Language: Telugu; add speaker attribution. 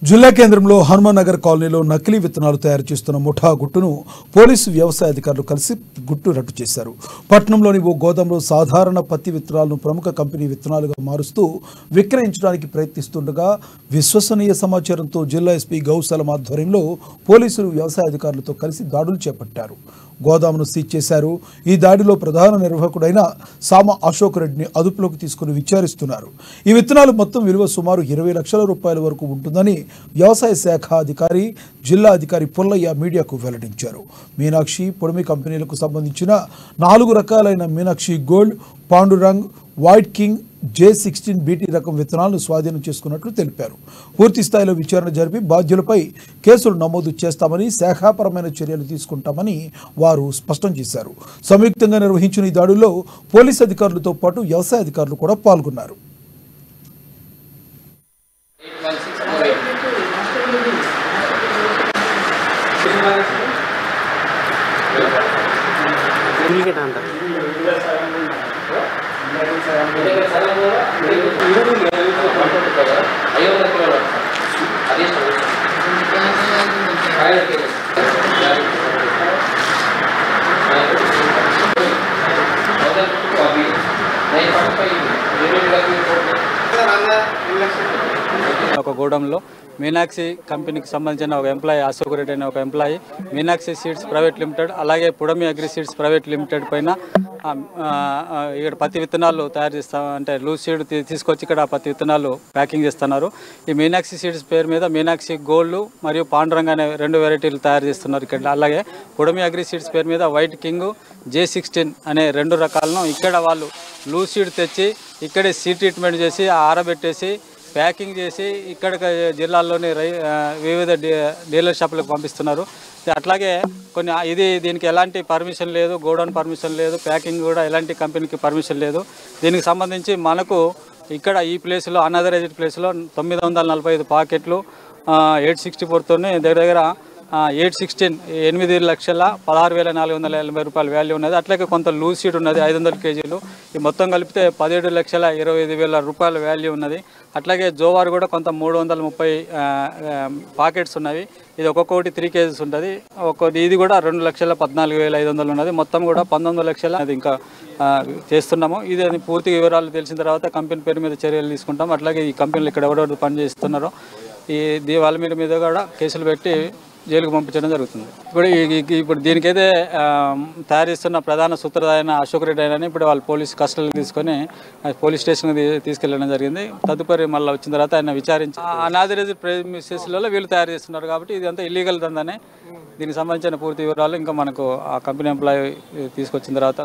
Speaker 1: జిల్లా కేంద్రంలో హనుమాన్ నగర్ కాలనీలో నకిలీ విత్తనాలు తయారు చేస్తున్న ముఠా గుట్టును పోలీసు వ్యవసాయ అధికారులు కలిసి గుట్టు రట్టు చేశారు. పట్టణంలోని ఓ గోదాంలో సాధారణ పత్తి విత్తనాలను ప్రముఖ కంపెనీ విత్తనాలుగా మారుస్తూ విక్రయించడానికి ప్రయత్నిస్తుండగా విశ్వసనీయ సమాచారంతో జిల్లా ఎస్పీ గౌసలం ఆధ్వర్యంలో పోలీసులు వ్యవసాయ అధికారులతో కలిసి దాడులు చేపట్టారు. గోదామును సీజ్ చేశారు. ఈ దాడిలో ప్రధాన నిర్వాహకుడైన సామ అశోక్ రెడ్డిని అదుపులోకి తీసుకుని విచారిస్తున్నారు. ఈ విత్తనాలు మొత్తం విలువ సుమారు 20 లక్షల రూపాయల వరకు ఉంటుందని వ్యవసాయ శాఖ అధికారి జిల్లా అధికారి పుల్లయ్య మీడియాకు వెల్లడించారు. మీనాక్షి పొడిమి కంపెనీలకు సంబంధించిన 4 రకాలైన Meenakshi gold, Pandurang, white king, J16 BT రకం విత్తనాలను స్వాధీనం చేసుకున్నట్లు తెలిపారు. పూర్తి స్థాయిలో విచారణ జరిపి బాధ్యులపై కేసులు నమోదు చేస్తామని, శాఖాపరమైన చర్యలు తీసుకుంటామని వారు స్పష్టం చేశారు. సంయుక్తంగా నిర్వహించిన ఈ దాడుల్లో పోలీసు అధికారులతో పాటు వ్యవసాయ అధికారులు కూడా పాల్గొన్నారు.
Speaker 2: ఒక గోడంలో మీనాక్షి కంపెనీకి సంబంధించిన ఒక ఎంప్లాయీ అశోక్ రెడ్డి అనే ఒక employee Meenakshi seeds private limited అలాగే పుడమి అగ్రి సీడ్స్ ప్రైవేట్ లిమిటెడ్ పైన ఇక్కడ పత్తి విత్తనాలు తయారు చేస్తా అంటే లూజ్ సీడ్ తీసుకొచ్చి ఇక్కడ పత్తి విత్తనాలు ప్యాకింగ్ చేస్తున్నారు. ఈ మీనాక్షి సీడ్స్ పేరు మీద మీనాక్షి గోల్డ్ మరియు పాండురంగ్ అనే 2 వెరైటీలు తయారు చేస్తున్నారు ఇక్కడ. అలాగే పుడమి అగ్రి సీడ్స్ పేరు మీద వైట్ కింగ్, J16 అనే 2 రకాలను ఇక్కడ వాళ్ళు లూజ్ సీడ్ తెచ్చి ఇక్కడే సీడ్ ట్రీట్మెంట్ చేసి ఆరబెట్టేసి ప్యాకింగ్ చేసి ఇక్కడ జిల్లాల్లోని వివిధ డీలర్ షాపులకు పంపిస్తున్నారు. అట్లాగే దీనికి ఎలాంటి పర్మిషన్ లేదు, గోడౌన్ పర్మిషన్ లేదు, ప్యాకింగ్ కూడా ఎలాంటి కంపెనీకి పర్మిషన్ లేదు. దీనికి సంబంధించి మనకు ఇక్కడ ఈ ప్లేస్లో అన్అథరైజ్డ్ ప్లేస్లో 945 పాకెట్లు 864తోనే దగ్గర 8,16,16,480 రూపాయల వాల్యూ ఉన్నది. అట్లాగే కొంత లూజ్ సీడ్ ఉన్నది 500 కేజీలు. ఈ మొత్తం కలిపితే 17,25,000 రూపాయల వాల్యూ ఉన్నది. అట్లాగే జోవార్ కూడా కొంత 330 పాకెట్స్ ఉన్నవి. ఇది ఒక్కొక్కటి 3 కేజీస్ ఉంటుంది. ఇది కూడా 2,14,500 ఉన్నది. మొత్తం కూడా 19 లక్షల అది ఇంకా చేస్తున్నాము. ఇది పూర్తి వివరాలు తెలిసిన తర్వాత కంపెనీ పేరు మీద చర్యలు తీసుకుంటాం. అట్లాగే ఈ కంపెనీలు ఇక్కడ ఎవరెవరు పని చేస్తున్నారో వాళ్ళ మీద కూడా కేసులు పెట్టి జైలుకు పంపించడం జరుగుతుంది. ఇప్పుడు దీనికైతే తయారు చేస్తున్న ప్రధాన సూత్రధారైన అశోక్ రెడ్డి అయినా ఇప్పుడు వాళ్ళు పోలీస్ కస్టడీకి తీసుకొని పోలీస్ స్టేషన్కి తీసుకెళ్ళడం జరిగింది. తదుపరి మళ్ళీ వచ్చిన తర్వాత ఆయన విచారించి అన్ఆథరైజ్డ్ ప్రెమిసెస్లలో వీళ్ళు తయారు చేస్తున్నారు కాబట్టి ఇది అంతా ఇల్లీగల్ దందానే. దీనికి సంబంధించిన పూర్తి వివరాలు ఇంకా మనకు ఆ కంపెనీ ఎంప్లాయీ తీసుకొచ్చిన తర్వాత